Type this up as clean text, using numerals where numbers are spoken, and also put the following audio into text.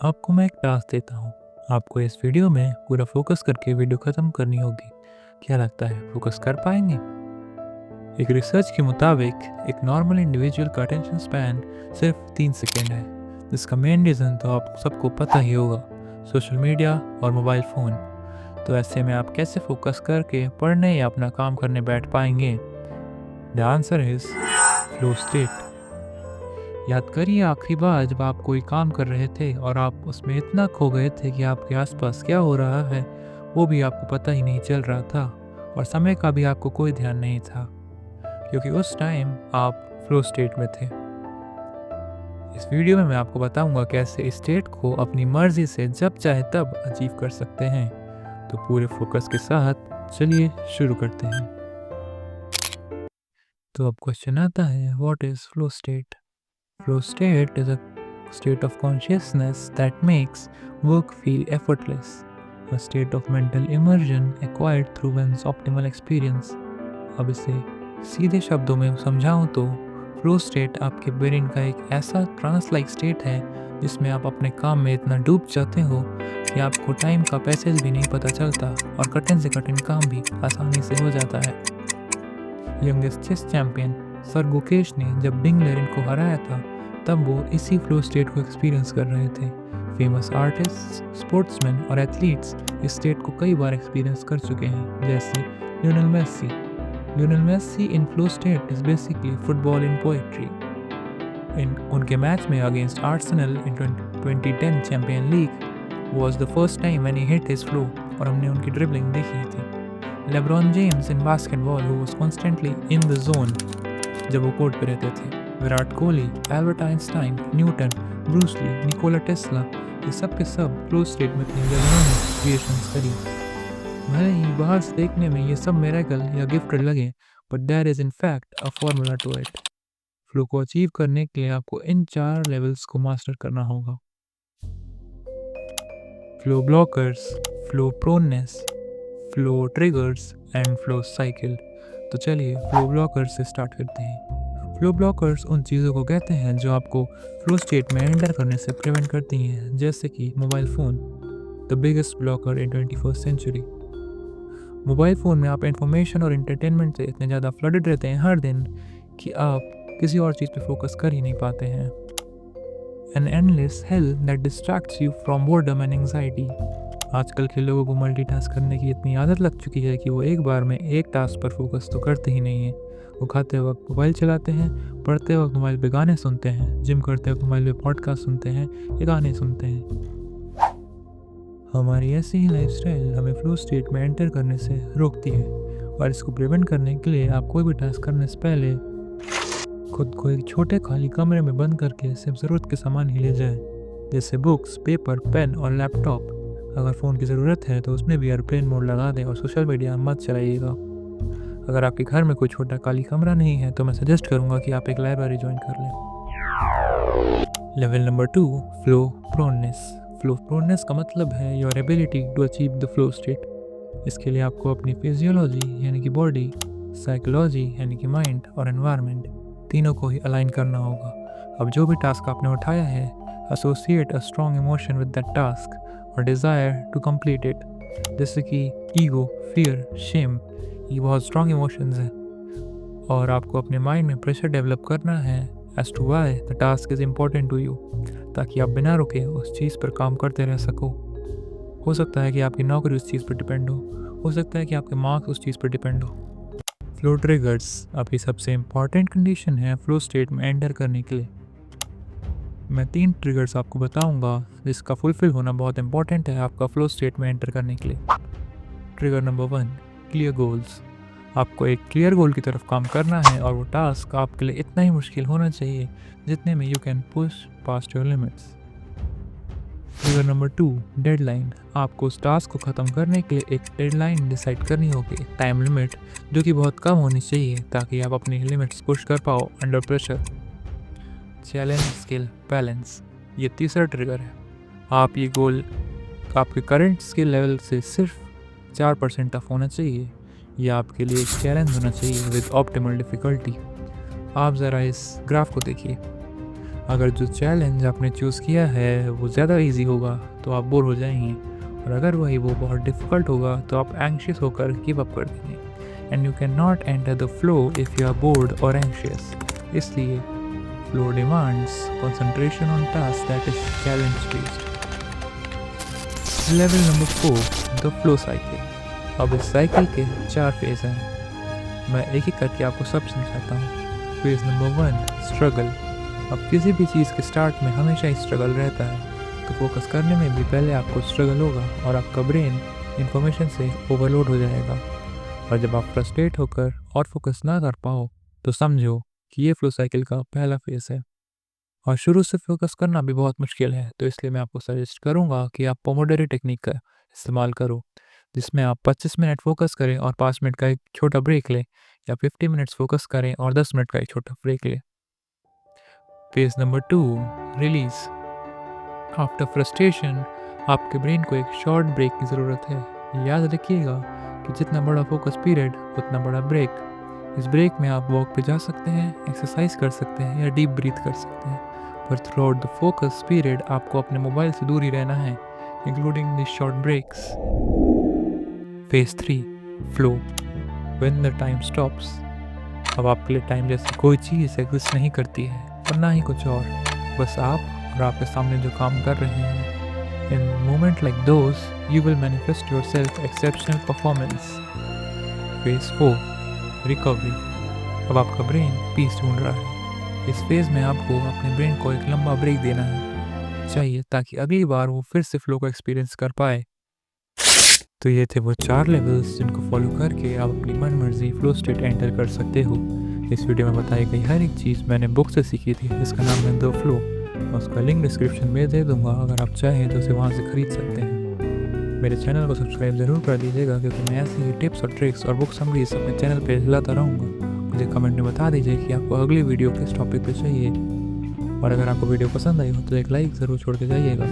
आपको मैं एक टास्क देता हूँ। आपको इस वीडियो में पूरा फोकस करके वीडियो ख़त्म करनी होगी। क्या लगता है फोकस कर पाएंगे? एक रिसर्च के मुताबिक एक नॉर्मल इंडिविजुअल का अटेंशन स्पैन सिर्फ 3 सेकेंड है, जिसका मेन रीज़न तो आप सबको पता ही होगा, सोशल मीडिया और मोबाइल फ़ोन। तो ऐसे में आप कैसे फोकस करके पढ़ने या अपना काम करने बैठ पाएंगे? The answer is flow state. याद करिए आखिरी बार जब आप कोई काम कर रहे थे और आप उसमें इतना खो गए थे कि आपके आसपास क्या हो रहा है वो भी आपको पता ही नहीं चल रहा था, और समय का भी आपको कोई ध्यान नहीं था, क्योंकि उस टाइम आप फ्लो स्टेट में थे। इस वीडियो में मैं आपको बताऊंगा कैसे इस स्टेट को अपनी मर्जी से जब चाहे तब अचीव कर सकते हैं। तो पूरे फोकस के साथ चलिए शुरू करते हैं। तो अब क्वेश्चन आता है, what is flow state? Flow state is a state of consciousness that makes work feel effortless, a state of mental immersion acquired through one's optimal experience. अब इसे सीधे शब्दों में समझाऊं तो फ्लो स्टेट आपके ब्रेन का एक ऐसा ट्रांस लाइक स्टेट है जिसमें आप अपने काम में इतना डूब जाते हो कि आपको टाइम का पैसेज भी नहीं पता चलता और कठिन से कठिन काम भी आसानी से हो जाता है। Youngest chess champion sir Gukesh ने जब बिंग लेरिन को हराया था तब वो इसी फ्लो स्टेट को एक्सपीरियंस कर रहे थे। फेमस आर्टिस्ट, स्पोर्ट्समैन और एथलीट्स इस स्टेट को कई बार एक्सपीरियंस कर चुके हैं, जैसे Lionel Messi. Lionel Messi in flow state is basically football in poetry. उनके मैच में against Arsenal in 2010 champion league was the first time when he hit his flow, और हमने उनकी ड्रिबलिंग देखी थी। LeBron James in basketball who was constantly in the zone जब वो court पे रहते थे। Virat Kohli, Albert Einstein, Newton, Bruce Lee, Nikola Tesla, ये सब के सब फ्लो स्टेट में थे जब उन्होंने क्रिएशंस करी। भले ही बाहर से देखने में ये सब मिरेकल या गिफ्टेड लगे, but there is in fact a formula to it. Flow को अचीव करने के लिए आपको इन 4 लेवल्स को मास्टर करना होगा: flow blockers, flow proneness, flow triggers and flow cycle. तो चलिए फ्लो ब्लॉकर्स से स्टार्ट करते हैं। फ्लो ब्लॉकर्स उन चीज़ों को कहते हैं जो आपको फ्लो स्टेट में एंटर करने से प्रिवेंट करती हैं, जैसे कि mobile phone, the biggest blocker in 21st century. Mobile phone में आप इंफॉर्मेशन और एंटरटेनमेंट से इतने ज़्यादा फ्लडेड रहते हैं हर दिन कि आप किसी और चीज़ पे फोकस कर ही नहीं पाते हैं। An endless hello that distracts you from boredom and anxiety. आजकल के लोगों को मल्टीटास्क करने की इतनी आदत लग चुकी है कि वो एक बार में एक टास्क पर फोकस तो करते ही नहीं हैं। वो खाते वक्त मोबाइल चलाते हैं, पढ़ते वक्त मोबाइल पे गाने सुनते हैं, जिम करते वक्त मोबाइल पे पॉडकास्ट सुनते हैं या गाने सुनते हैं। हमारी ऐसी ही लाइफस्टाइल हमें फ्लो स्टेट में एंटर करने से रोकती है, और इसको प्रिवेंट करने के लिए आप कोई भी टास्क करने से पहले खुद को एक छोटे खाली कमरे में बंद करके सिर्फ ज़रूरत के सामान ही ले जाए, जैसे बुक्स, पेपर, पेन और लैपटॉप। अगर फ़ोन की ज़रूरत है तो उसमें भी एयरप्लेन मोड लगा दें और सोशल मीडिया मत चलाइएगा। अगर आपके घर में कोई छोटा खाली कमरा नहीं है तो मैं सजेस्ट करूंगा कि आप एक लाइब्रेरी ज्वाइन कर लें। Level number 2, flow proneness. Flow proneness का मतलब है your ability to achieve the flow state. इसके लिए आपको अपनी फिजियोलॉजी यानी कि बॉडी, साइकोलॉजी यानी कि माइंड और एनवायरनमेंट, तीनों को ही अलाइन करना होगा। अब जो भी टास्क आपने उठाया है, associate a strong emotion with that task और डिज़ायर टू कंप्लीट इट, जैसे कि ईगो, फियर, शेम। ये बहुत स्ट्रॉन्ग इमोशंस हैं, और आपको अपने माइंड में प्रेशर डेवलप करना है as to why the task is important to you, ताकि आप बिना रुके उस चीज़ पर काम करते रह सको। हो सकता है कि आपकी नौकरी उस चीज़ पर डिपेंड हो सकता है कि आपके मार्क्स उस चीज़ पर डिपेंड हो। फ्लो ट्रिगर्स आपकी सबसे इम्पॉर्टेंट कंडीशन है फ्लो स्टेट में एंटर करने के लिए। मैं 3 ट्रिगर्स आपको बताऊंगा जिसका फुलफिल होना बहुत इंपॉर्टेंट है आपका फ्लो स्टेट में एंटर करने के लिए। Trigger number 1, clear goals. आपको एक क्लियर गोल की तरफ काम करना है, और वो टास्क आपके लिए इतना ही मुश्किल होना चाहिए जितने में you can push past your limits. Trigger number 2, deadline. आपको उस टास्क को ख़त्म करने के लिए एक डेडलाइन डिसाइड करनी होगी, टाइम लिमिट, जो कि बहुत कम होनी चाहिए ताकि आप अपनी लिमिट्स पुश कर पाओ under pressure. Challenge, skill, balance, ये तीसरा ट्रिगर है। आप ये गोल आपके करंट स्किल लेवल से सिर्फ 4% टफ होना चाहिए। यह आपके लिए एक चैलेंज होना चाहिए विद ऑप्टिमल डिफ़िकल्टी। आप ज़रा इस ग्राफ को देखिए। अगर जो चैलेंज आपने चूज़ किया है वो ज़्यादा इजी होगा तो आप बोर हो जाएंगे, और अगर वही वो बहुत डिफ़िकल्ट होगा तो आप एंग्शियस होकर गिव अप कर देंगे। And you can not enter the flow if you are bored और एंग्शियस। इसलिए flow demands concentration on task that is challenge based. Level number 4, the flow cycle. अब इस साइकिल के 4 फेज हैं, मैं एक एक करके आपको सब समझाता हूँ। Phase number 1, struggle. अब किसी भी चीज़ के स्टार्ट में हमेशा ही स्ट्रगल रहता है, तो फोकस करने में भी पहले आपको स्ट्रगल होगा और आपका ब्रेन इंफॉर्मेशन से ओवरलोड हो जाएगा। और जब आप फ्रस्ट्रेट होकर और फोकस ना कर पाओ तो समझो कि ये फ्लो साइकिल का पहला फेज है। और शुरू से फोकस करना भी बहुत मुश्किल है, तो इसलिए मैं आपको सजेस्ट करूँगा कि आप पोमोडोरो टेक्निक का इस्तेमाल करो, जिसमें आप 25 मिनट फोकस करें और 5 मिनट का एक छोटा ब्रेक लें, या 50 मिनट्स फोकस करें और 10 मिनट का एक छोटा ब्रेक लें। Phase number 2, release. After frustration आपके ब्रेन को एक शॉर्ट ब्रेक की ज़रूरत है। याद रखिएगा कि जितना बड़ा फोकस पीरियड उतना बड़ा ब्रेक। इस ब्रेक में आप वॉक पे जा सकते हैं, एक्सरसाइज कर सकते हैं या डीप ब्रीथ कर सकते हैं, पर throughout the focus period आपको अपने मोबाइल से दूर ही रहना है, including this short breaks. Phase 3, flow. When the time stops. अब आपके लिए टाइम जैसी कोई चीज़ एग्जिस्ट नहीं करती है, और ना ही कुछ और, बस आप और आपके सामने जो काम कर रहे हैं। In moment like those you will manifest your self exceptional performance. Phase 4, recovery. अब आपका ब्रेन पीस ढूंढ रहा है। इस फेज में आपको अपने ब्रेन को एक लंबा ब्रेक देना है चाहिए, ताकि अगली बार वो फिर से फ्लो को एक्सपीरियंस कर पाए। तो ये थे वो 4 लेवल्स जिनको फॉलो करके आप अपनी मन मर्जी फ्लो स्टेट एंटर कर सकते हो। इस वीडियो में बताई गई हर एक चीज़ मैंने बुक से सीखी थी, जिसका नाम है द फ्लो। मैं उसका लिंक डिस्क्रिप्शन में दे दूंगा, अगर आप चाहें तो उसे वहाँ से खरीद सकते हैं। मेरे चैनल को सब्सक्राइब ज़रूर कर दीजिएगा, क्योंकि मैं ऐसे ही टिप्स और ट्रिक्स और बुक समरीज अपने चैनल पे लाता रहूँगा। मुझे कमेंट में बता दीजिए कि आपको अगली वीडियो किस टॉपिक पे चाहिए, और अगर आपको वीडियो पसंद आई हो तो एक लाइक ज़रूर छोड़ के जाइएगा।